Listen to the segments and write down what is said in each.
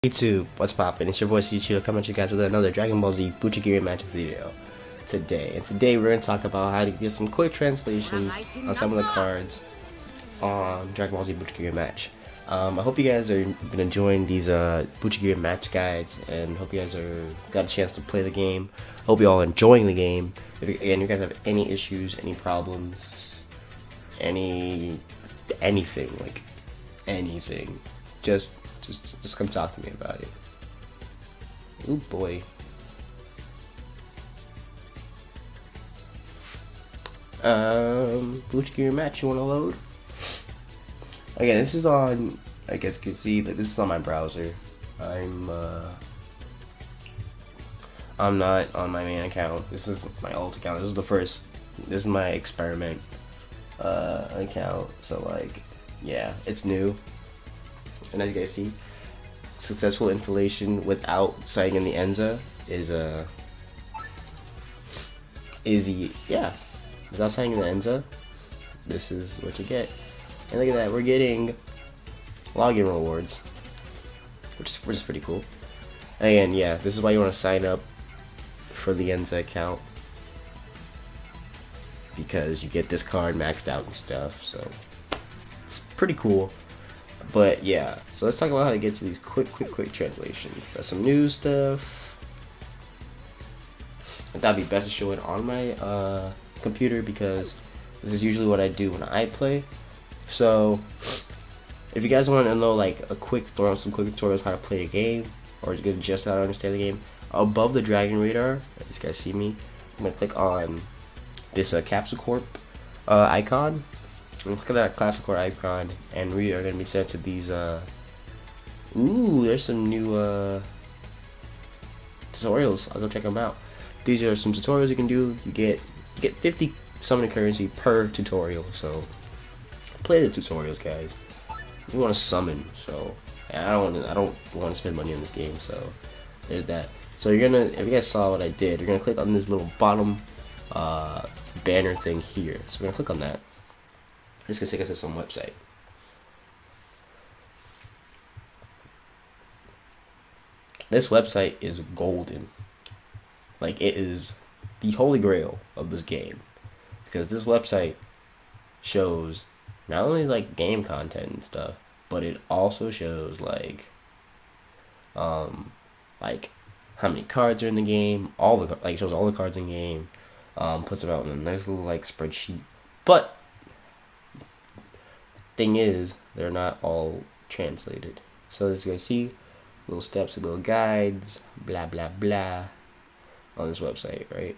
YouTube, what's poppin'? It's your boy SleezyCheeto coming at you guys with another Dragon Ball Z Bucchigiri Match video today. And today we're going to talk about how to get some quick translations on some of the cards on Dragon Ball Z Bucchigiri Match. I hope you guys are been enjoying these Bucchigiri Match guides, and hope you guys got a chance to play the game. Hope you all enjoying the game. If you guys have any issues, any problems, anything, just come talk to me about it. Oh boy. Bucchigiri Match, you wanna load? Again, this is on, I guess you can see that this is on my browser. I'm not on my main account. This is my old account. This is my experiment account. So like, yeah, it's new. And as you guys see, successful inflation without citing in the ENZA without citing in the ENZA, this is what you get. And look at that, we're getting login rewards, which is pretty cool. And again, yeah, this is why you want to sign up for the ENZA account, because you get this card maxed out and stuff, so it's pretty cool. But yeah, so let's talk about how to get to these quick translations. That's some new stuff. That'd be best to show it on my computer, because this is usually what I do when I play. So if you guys want to know like some quick tutorials how to play a game, or to get just how to understand the game, above the dragon radar, if you guys see me, I'm gonna click on this Capsule Corp icon. Look at that Classic Core icon, and we are going to be sent to these, ooh, there's some new, tutorials. I'll go check them out. These are some tutorials you can do. You get 50 summoning currency per tutorial, so play the tutorials, guys. You want to summon, so I don't want to spend money on this game, so there's that. So you're gonna, if you guys saw what I did, you're gonna click on this little bottom, banner thing here. So we're gonna click on that. This can take us to some website. This website is golden. Like, it is the holy grail of this game, because this website shows not only like game content and stuff, but it also shows like how many cards are in the game, shows all the cards in the game, puts them out in a nice little like spreadsheet. But thing is, they're not all translated. So as you guys see, little steps, little guides, blah blah blah, on this website, right?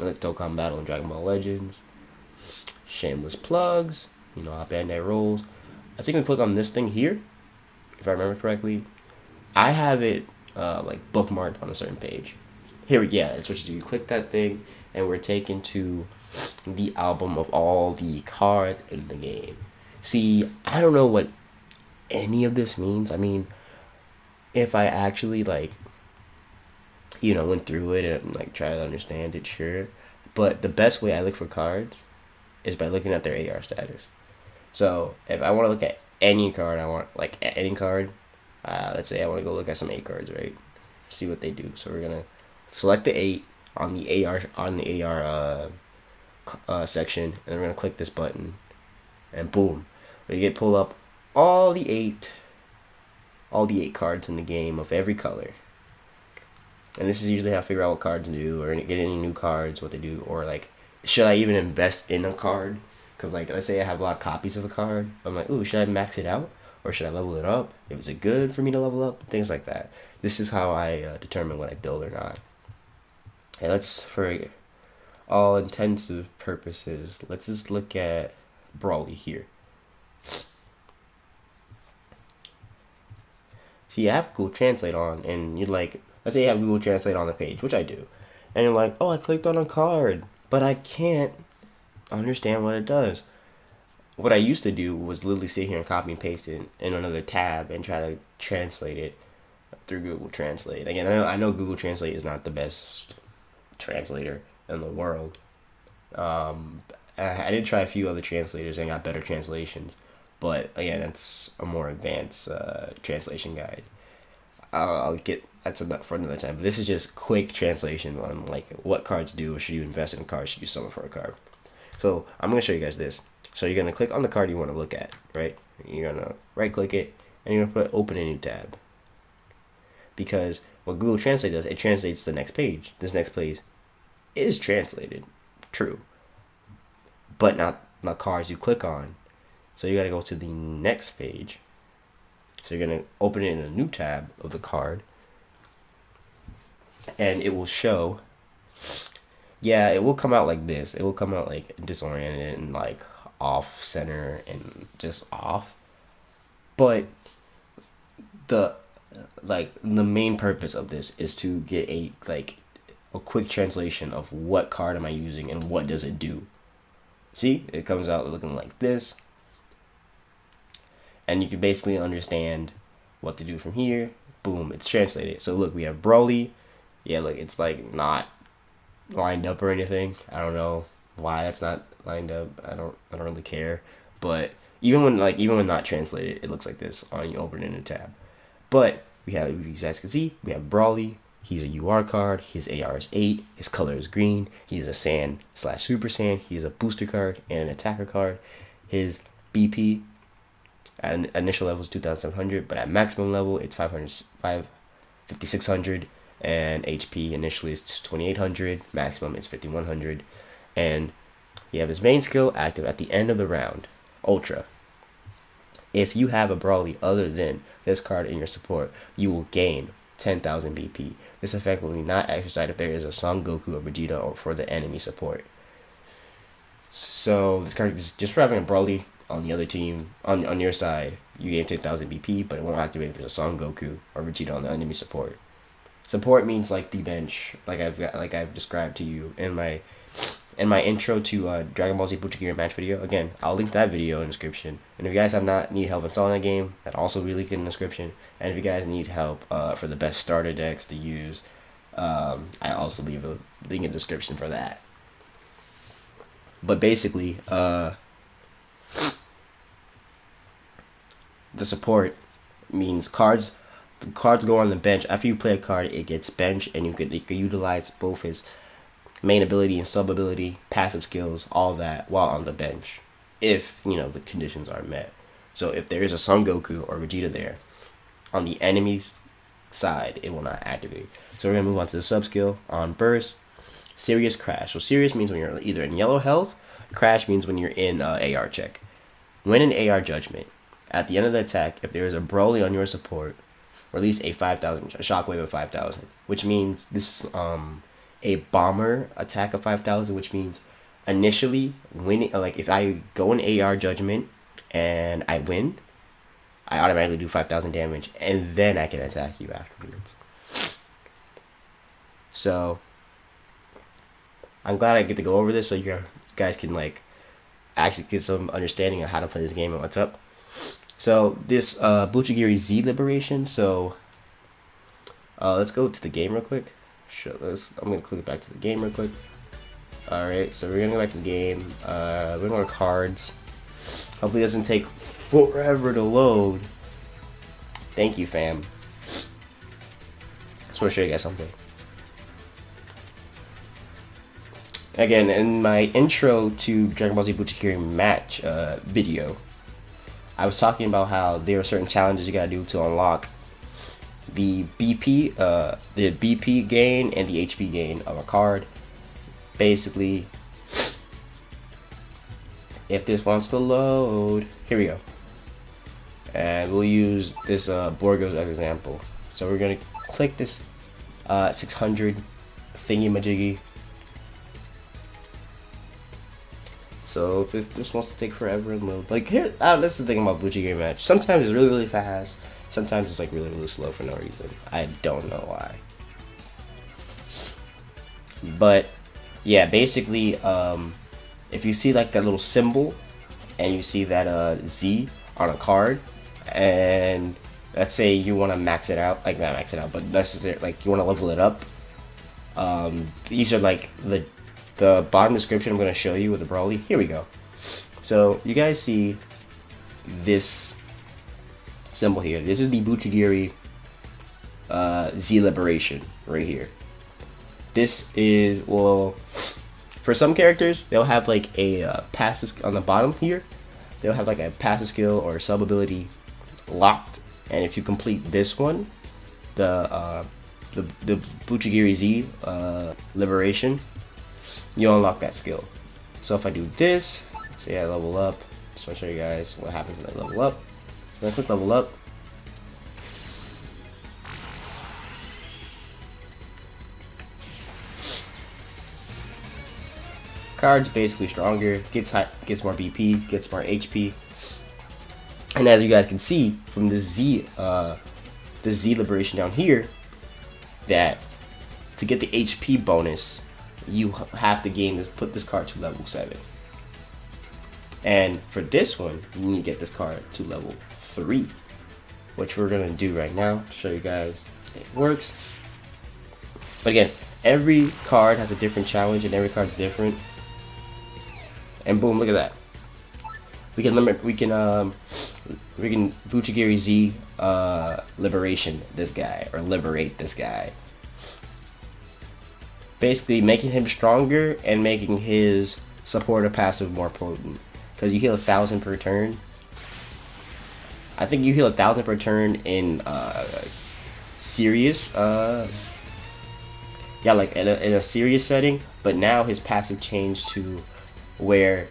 Like Dokkan Battle and Dragon Ball Legends, shameless plugs, you know how Bandai rolls. I think we click on this thing here, if I remember correctly. I have it like bookmarked on a certain page. Here, yeah, that's what you do. You click that thing, and we're taken to the album of all the cards in the game. See, I don't know what any of this means. I mean, if I actually like, you know, went through it and like try to understand it, sure. But the best way I look for cards is by looking at their AR status. So if I want to look at any card, let's say I want to go look at some 8 cards, right? See what they do. So we're gonna select the 8 on the AR section, and then we're gonna click this button, and boom. We get pull up all the eight cards in the game of every color. And this is usually how I figure out what cards to do, or get any new cards, what they do, or like, should I even invest in a card? Because like, let's say I have a lot of copies of a card. I'm like, ooh, should I max it out, or should I level it up? Is it good for me to level up? Things like that. This is how I determine what I build or not. And let's, for all intensive purposes, let's just look at Brawly here. See, I have Google Translate on, and you're like, let's say you have Google Translate on the page, which I do, and you're like, oh, I clicked on a card, but I can't understand what it does. What I used to do was literally sit here and copy and paste it in another tab and try to translate it through Google Translate. Again, I know Google Translate is not the best translator in the world. I did try a few other translators and got better translations. But again, it's a more advanced translation guide. I'll get that's enough for another time. But this is just quick translation on like what cards do, or should you invest in a card, should you sell it for a card. So I'm gonna show you guys this. So you're gonna click on the card you want to look at, right? You're gonna right click it and you're gonna put open a new tab. Because what Google Translate does, it translates the next page. This next page is translated, true, but not cards you click on. So you gotta go to the next page. So you're gonna open it in a new tab of the card, and it will show. Yeah, it will come out like this. It will come out like disoriented and like off center and just off. But the main purpose of this is to get a quick translation of what card am I using and what does it do. See, it comes out looking like this, and you can basically understand what to do from here. Boom, it's translated. So look, we have Broly. Yeah, look, it's like not lined up or anything. I don't know why that's not lined up. I don't really care. But even when not translated, it looks like this on you open in a tab. But we have, you guys can see, we have Broly. He's a UR card. His AR is 8. His color is green. He's a Sand/Super Saiyan. He is a booster card and an attacker card. His BP at initial level is 2,700, but at maximum level it's 5,600, and HP initially is 2,800. Maximum is 5,100, and you have his main skill active at the end of the round, Ultra. If you have a Broly other than this card in your support, you will gain 10,000 BP. This effect will not exercise if there is a Son Goku or Vegeta or for the enemy support. So this card is just for having a Broly on the other team, on your side, you gain 10,000 BP, but it won't activate if there's a Son Goku or Vegeta on the enemy support. Support means like the bench, like I've described to you in my intro to Dragon Ball Z Bucchigiri Match video. Again, I'll link that video in the description. And if you guys need help installing that game, that also will be linked in the description. And if you guys need help for the best starter decks to use, I also leave a link in the description for that. But basically, the support means cards go on the bench. After you play a card, it gets benched, and you could utilize both his main ability and sub ability, passive skills, all that while on the bench, if the conditions are met. So if there is a Son Goku or Vegeta there on the enemy's side, it will not activate. So we're gonna move on to the sub skill. On burst, serious crash. So serious means when you're either in yellow health. Crash means when you're in AR check. When in AR judgment, at the end of the attack, if there is a Broly on your support, release a shockwave of 5,000, which means this is a bomber attack of 5,000, which means initially when if I go in AR judgment and I win, I automatically do 5,000 damage, and then I can attack you afterwards. So I'm glad I get to go over this so you guys can actually get some understanding of how to play this game and what's up. So this Bucchigiri Z Liberation. So let's go to the game real quick. I'm gonna click back to the game real quick. Alright, so we're gonna go back to the game. We're gonna go to cards. Hopefully it doesn't take forever to load. Thank you, fam. Just want to show you guys something. Again, in my intro to Dragon Ball Z Bucchigiri Match video, I was talking about how there are certain challenges you gotta do to unlock the BP gain and the HP gain of a card. Basically, if this wants to load, here we go. And we'll use this Borgos as example. So we're gonna click this 600 thingy majiggy. So if this wants to take forever and load, here, that's the thing about Bucchigiri Match. Sometimes it's really, really fast. Sometimes it's really, really slow for no reason. I don't know why. But yeah, basically, if you see that little symbol, and you see that Z on a card, and let's say you want to max it out, not max it out, but necessarily you want to level it up. These are the bottom description I'm going to show you with the Broly. Here we go. So you guys see this symbol here. This is the Bucchigiri Z Liberation right here. This is, well, for some characters, they'll have like a passive on the bottom here. They'll have like a passive skill or sub ability locked, and if you complete this one, the Bucchigiri Z Liberation, you unlock that skill. So if I do this, let's say I level up. Just want to show you guys what happens when I level up. So I click level up. Card's basically stronger, gets more BP, gets more HP, and as you guys can see from the Z Liberation down here, that to get the HP bonus, you have to put this card to level 7, and for this one, you need to get this card to level 3, which we're gonna do right now to show you guys it works. But again, every card has a different challenge, and every card's different. And boom, look at that. We can Bucchigiri Z Liberation this guy, or liberate this guy. Basically making him stronger and making his supporter passive more potent. Because you heal 1,000 per turn. I think you heal 1,000 per turn in serious yeah, like in a serious setting, but now his passive changed to where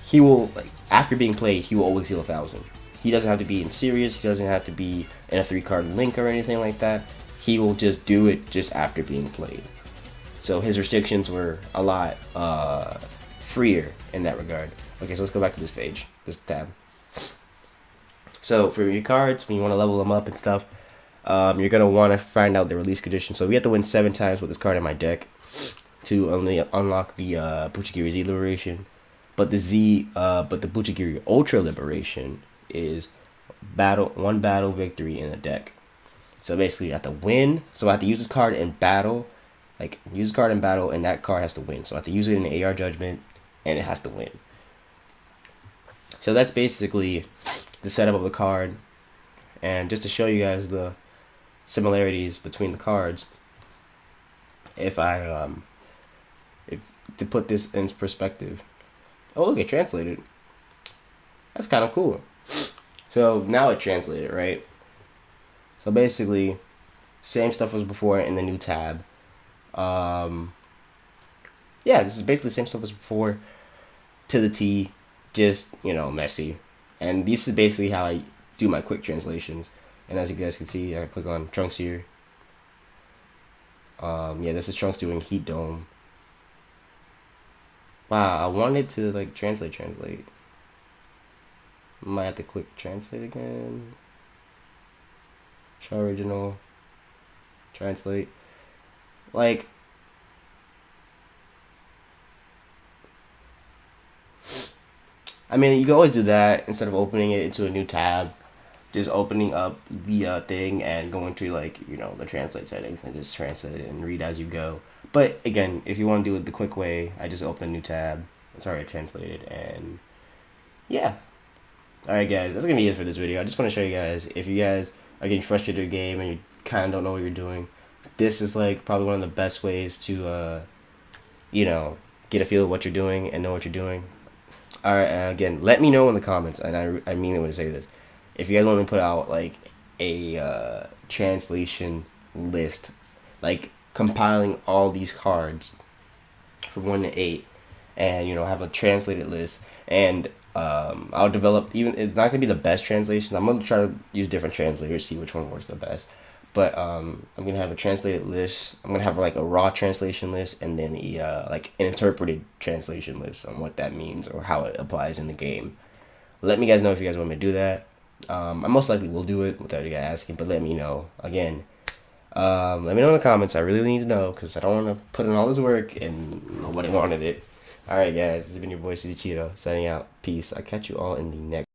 he will, like, after being played, he will always heal 1,000. He doesn't have to be in serious, he doesn't have to be in a 3-card link or anything like that. He will just do it just after being played. So his restrictions were a lot freer in that regard. Okay, so let's go back to this page, this tab. So for your cards, when you want to level them up and stuff, you're going to want to find out the release condition. So we have to win 7 times with this card in my deck to only unlock the Bucchigiri Z Liberation, but the Bucchigiri Ultra Liberation is one battle victory in a deck. So basically, I have to win. So I have to use this card in battle, and that card has to win. So I have to use it in the AR Judgment, and it has to win. So that's basically the setup of the card, and just to show you guys the similarities between the cards, to put this in perspective. Oh, look, it translated. That's kind of cool. So now it translated, right? So basically, same stuff as before in the new tab. Yeah, this is basically the same stuff as before to the T, just, messy. And this is basically how I do my quick translations. And as you guys can see, I click on Trunks here. Yeah, this is Trunks doing Heat Dome. Wow, I wanted to translate. Might have to click translate again. Show original. Translate. I mean, you can always do that instead of opening it into a new tab. Just opening up the thing and going to the translate settings and just translate it and read as you go. But again, if you want to do it the quick way, I just open a new tab. It's already translated, and yeah. Alright guys, that's gonna be it for this video. I just want to show you guys, if you guys are getting frustrated with your game and you kind of don't know what you're doing, this is probably one of the best ways to get a feel of what you're doing and know what you're doing. Alright, again, let me know in the comments, and I mean it when I say this. If you guys want me to put out a translation list, compiling all these cards from 1 to 8, and have a translated list, and I'll develop, even it's not gonna be the best translation. I'm gonna try to use different translators, see which one works the best. But I'm gonna have a translated list. I'm gonna have a raw translation list, and then an interpreted translation list on what that means or how it applies in the game. Let me guys know if you guys want me to do that. I most likely will do it without you guys asking, but let me know. Again, let me know in the comments. I really need to know, because I don't want to put in all this work and nobody wanted it. Alright guys, this has been your boy SleezyCheeto signing out. Peace. I'll catch you all in the next